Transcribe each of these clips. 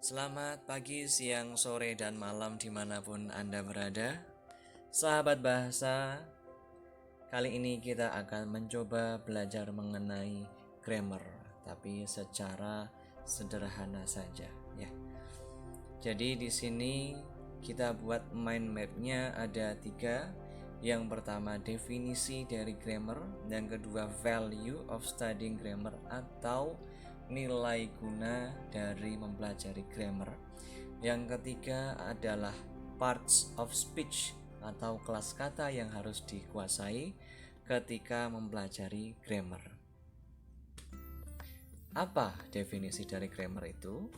Selamat pagi, siang, sore, dan malam dimanapun Anda berada. Sahabat bahasa, kali ini kita akan mencoba belajar mengenai grammar, tapi secara sederhana saja ya. Jadi di sini kita buat mind mapnya ada 3. Yang pertama definisi dari grammar, yang kedua value of studying grammar atau nilai guna dari mempelajari grammar. Yang ketiga adalah parts of speech atau kelas kata yang harus dikuasai ketika mempelajari grammar. Apa definisi dari grammar itu?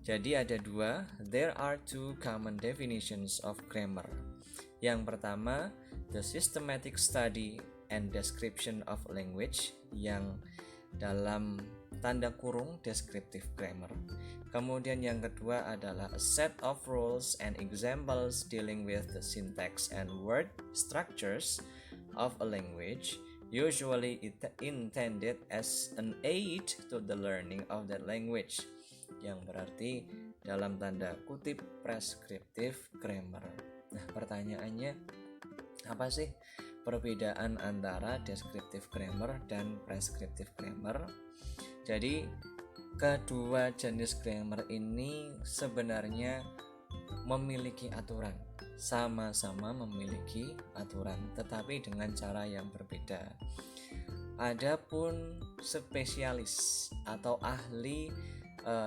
Jadi ada 2, there are 2 common definitions of grammar. Yang pertama, the systematic study and description of language, yang dalam tanda kurung descriptive grammar. Kemudian yang kedua adalah a set of rules and examples dealing with the syntax and word structures of a language, usually intended as an aid to the learning of that language, yang berarti dalam tanda kutip prescriptive grammar. Nah, pertanyaannya apa sih perbedaan antara descriptive grammar dan prescriptive grammar? Jadi kedua jenis grammar ini sebenarnya memiliki aturan, sama-sama memiliki aturan, tetapi dengan cara yang berbeda. Adapun spesialis atau ahli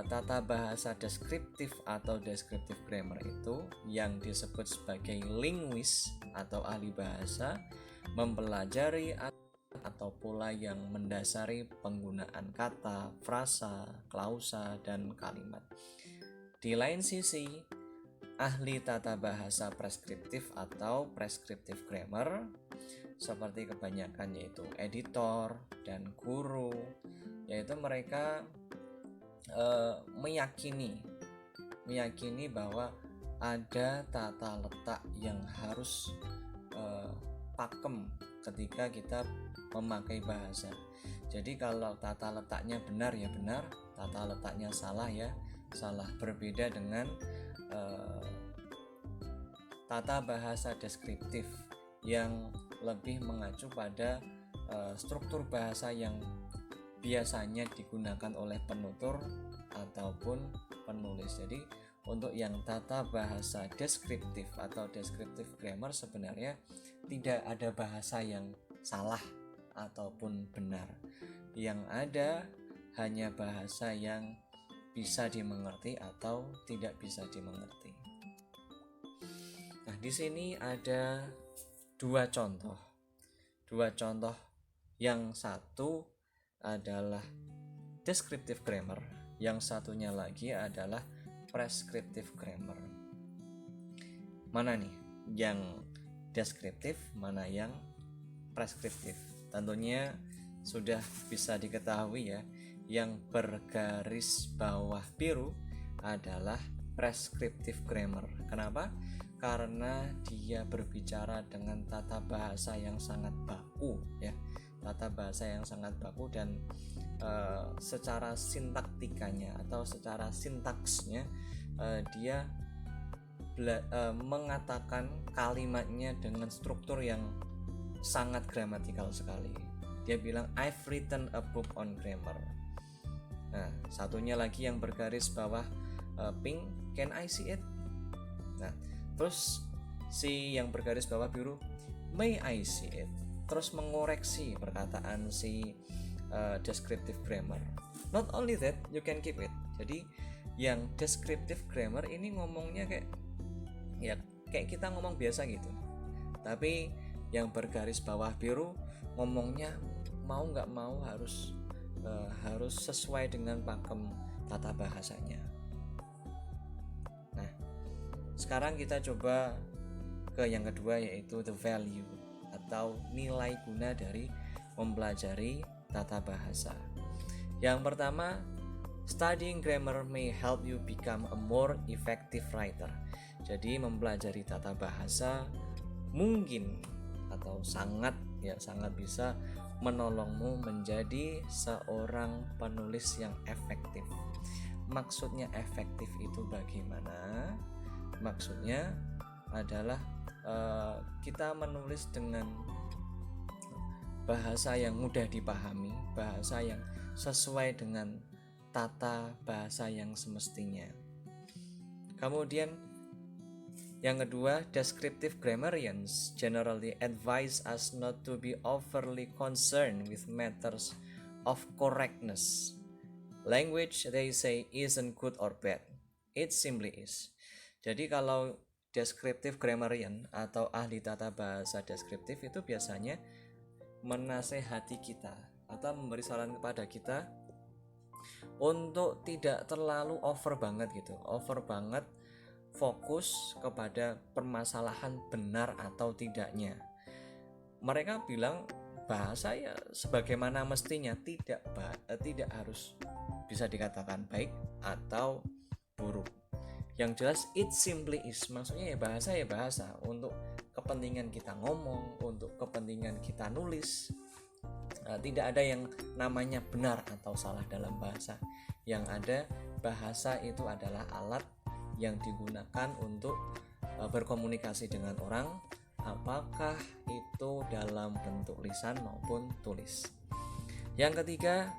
tata bahasa deskriptif atau descriptive grammar itu yang disebut sebagai linguis atau ahli bahasa, mempelajari atau pola yang mendasari penggunaan kata, frasa, klausa, dan kalimat. Di lain sisi, ahli tata bahasa preskriptif atau prescriptive grammar seperti kebanyakan yaitu editor dan guru, yaitu mereka meyakini bahwa ada tata letak yang harus pakem ketika kita memakai bahasa. Jadi kalau tata letaknya benar ya benar, tata letaknya salah ya salah. Berbeda dengan tata bahasa deskriptif yang lebih mengacu pada struktur bahasa yang biasanya digunakan oleh penutur ataupun penulis. Jadi untuk yang tata bahasa deskriptif atau descriptive grammar sebenarnya tidak ada bahasa yang salah ataupun benar. Yang ada hanya bahasa yang bisa dimengerti atau tidak bisa dimengerti. Nah, di sini ada dua contoh. Yang satu adalah descriptive grammar, yang satunya lagi adalah prescriptive grammar. Mana nih yang deskriptif, mana yang preskriptif? Tentunya sudah bisa diketahui ya, yang bergaris bawah biru adalah prescriptive grammar. Kenapa? Karena dia berbicara dengan tata bahasa yang sangat baku ya, tata bahasa yang sangat baku dan secara sintaktikanya atau secara sintaksnya dia mengatakan kalimatnya dengan struktur yang sangat gramatikal sekali. Dia bilang I've written a book on grammar. Nah, satunya lagi yang bergaris bawah pink, can I see it? Nah, terus si yang bergaris bawah biru, may I see it? Terus mengoreksi perkataan si descriptive grammar. Not only that, you can keep it. Jadi yang descriptive grammar ini ngomongnya kayak kita ngomong biasa gitu. Tapi yang bergaris bawah biru ngomongnya mau nggak mau harus sesuai dengan pakem tata bahasanya. Nah, sekarang kita coba ke yang kedua, yaitu the value atau nilai guna dari mempelajari tata bahasa. Yang pertama, studying grammar may help you become a more effective writer. Jadi mempelajari tata bahasa mungkin atau sangat bisa menolongmu menjadi seorang penulis yang efektif. maksudnya efektif itu bagaimana? Maksudnya adalah kita menulis dengan bahasa yang mudah dipahami, bahasa yang sesuai dengan tata bahasa yang semestinya. Kemudian yang kedua, descriptive grammarians generally advise us not to be overly concerned with matters of correctness. Language, they say, isn't good or bad. It simply is. Jadi kalau descriptive grammarian atau ahli tata bahasa deskriptif itu biasanya menasehati kita atau memberi saran kepada kita untuk tidak terlalu over banget gitu, over banget fokus kepada permasalahan benar atau tidaknya. Mereka bilang bahasa ya sebagaimana mestinya, tidak harus bisa dikatakan baik atau buruk. Yang jelas it simply is, maksudnya ya bahasa untuk kepentingan kita ngomong, untuk kepentingan kita nulis. Tidak ada yang namanya benar atau salah dalam bahasa. Yang ada, bahasa itu adalah alat yang digunakan untuk berkomunikasi dengan orang, apakah itu dalam bentuk lisan maupun tulis. Yang ketiga,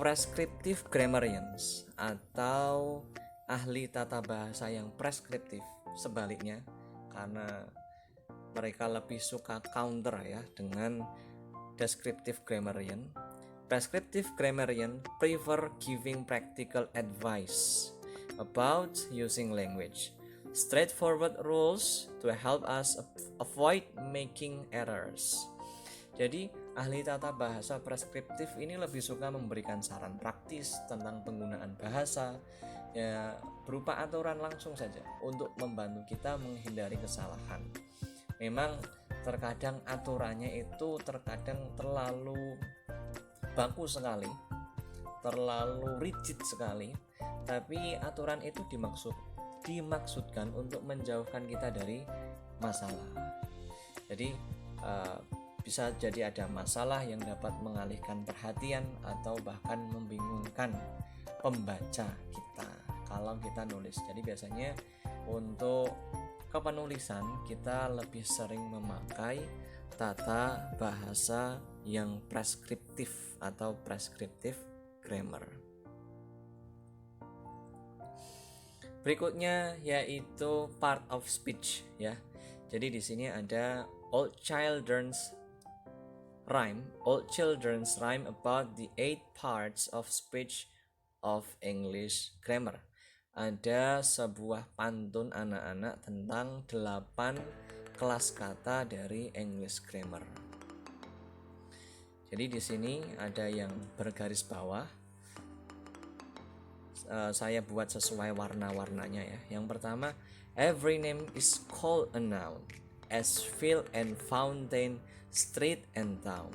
prescriptive grammarians atau ahli tata bahasa yang preskriptif. Sebaliknya, karena mereka lebih suka counter ya dengan descriptive grammarian. Prescriptive grammarian prefer giving practical advice about using language, straightforward rules to help us avoid making errors. Jadi ahli tata bahasa preskriptif ini lebih suka memberikan saran praktis tentang penggunaan bahasa, ya berupa aturan langsung saja untuk membantu kita menghindari kesalahan. Memang terkadang aturannya itu terkadang terlalu baku sekali, terlalu rigid sekali, tapi aturan itu dimaksudkan untuk menjauhkan kita dari masalah. Jadi bisa jadi ada masalah yang dapat mengalihkan perhatian atau bahkan membingungkan pembaca kita kalau kita nulis. Jadi biasanya untuk kepenulisan kita lebih sering memakai tata bahasa yang preskriptif atau prescriptive grammar. Berikutnya yaitu part of speech ya. Jadi di sini ada old children's rhyme about the 8 parts of speech of English grammar. Ada sebuah pantun anak-anak tentang 8 kelas kata dari English grammar. Jadi di sini ada yang bergaris bawah. Saya buat sesuai warna-warnanya ya. Yang pertama, every name is called a noun, as field and fountain, street and town.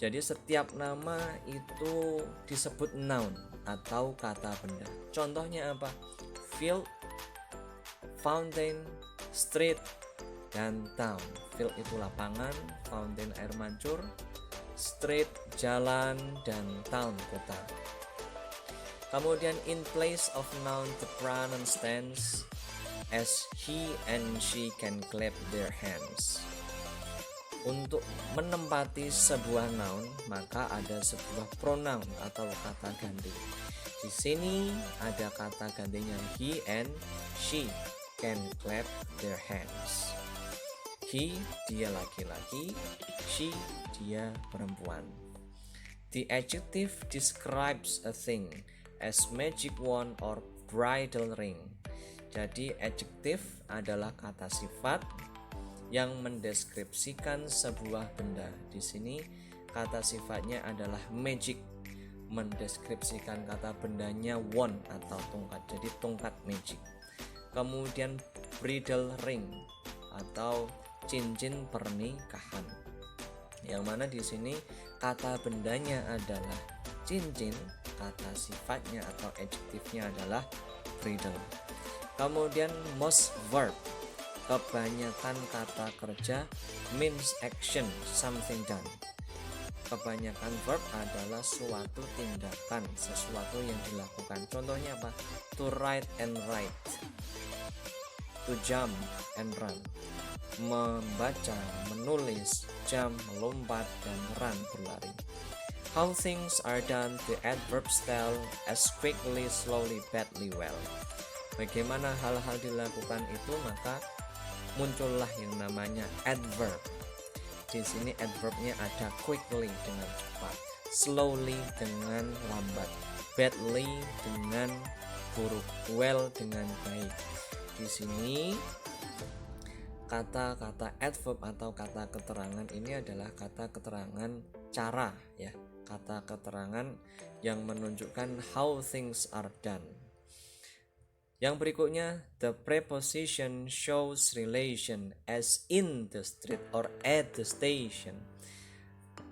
Jadi setiap nama itu disebut noun atau kata benda. Contohnya apa? Field, fountain, street, dan town. Field itu lapangan, fountain air mancur, street jalan, dan town kota. Kemudian in place of noun the pronoun stands as he and she can clap their hands. Untuk menempati sebuah noun maka ada sebuah pronoun atau kata ganti. Di sini ada kata gantinya he and she can clap their hands. He dia laki-laki, she dia perempuan. The adjective describes a thing as magic wand or bridal ring. Jadi adjektif adalah kata sifat yang mendeskripsikan sebuah benda. Di sini kata sifatnya adalah magic, mendeskripsikan kata bendanya wand atau tongkat. Jadi tongkat magic. Kemudian bridal ring atau cincin pernikahan. Yang mana di sini kata bendanya adalah cincin, kata sifatnya atau adjektifnya adalah bridal. Kemudian most verb, kebanyakan kata kerja means action, something done. kebanyakan verb adalah suatu tindakan, sesuatu yang dilakukan. Contohnya apa? To write and write, to jump and run, membaca, menulis, jump, melompat, dan run, berlari. How things are done, the adverbs tell as quickly, slowly, badly, well. Bagaimana hal-hal dilakukan itu, maka muncullah yang namanya adverb. Di sini adverbnya ada quickly dengan cepat, slowly dengan lambat, badly dengan buruk, well dengan baik. Di sini kata-kata adverb atau kata keterangan ini adalah kata keterangan cara, ya, kata keterangan yang menunjukkan how things are done. Yang berikutnya, the preposition shows relation as in the street or at the station.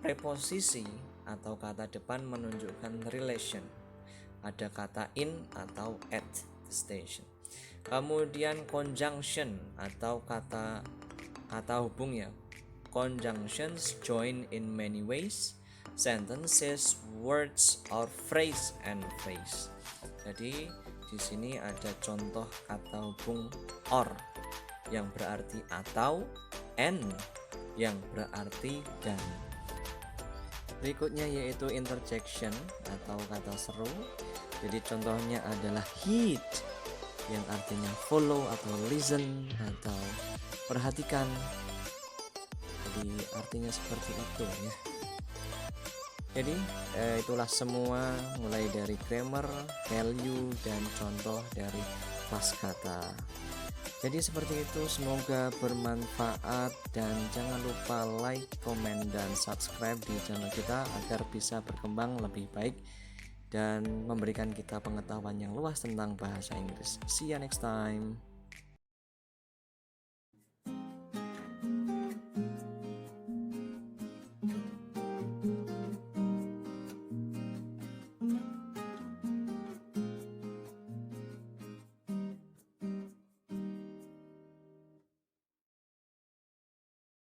Preposisi atau kata depan menunjukkan relation. Ada kata in atau at the station. Kemudian conjunction atau kata hubung, ya. Conjunctions join in many ways, sentences, words, or phrase and phrase. Jadi di sini ada contoh kata hubung or yang berarti atau, and yang berarti dan. Berikutnya yaitu interjection atau kata seru. Jadi contohnya adalah heed yang artinya follow atau listen atau perhatikan. Jadi artinya seperti itu, ya. Jadi itulah semua, mulai dari grammar, value, dan contoh dari passkata. Jadi seperti itu, semoga bermanfaat, dan jangan lupa like, comment, dan subscribe di channel kita agar bisa berkembang lebih baik dan memberikan kita pengetahuan yang luas tentang bahasa Inggris. See you next time.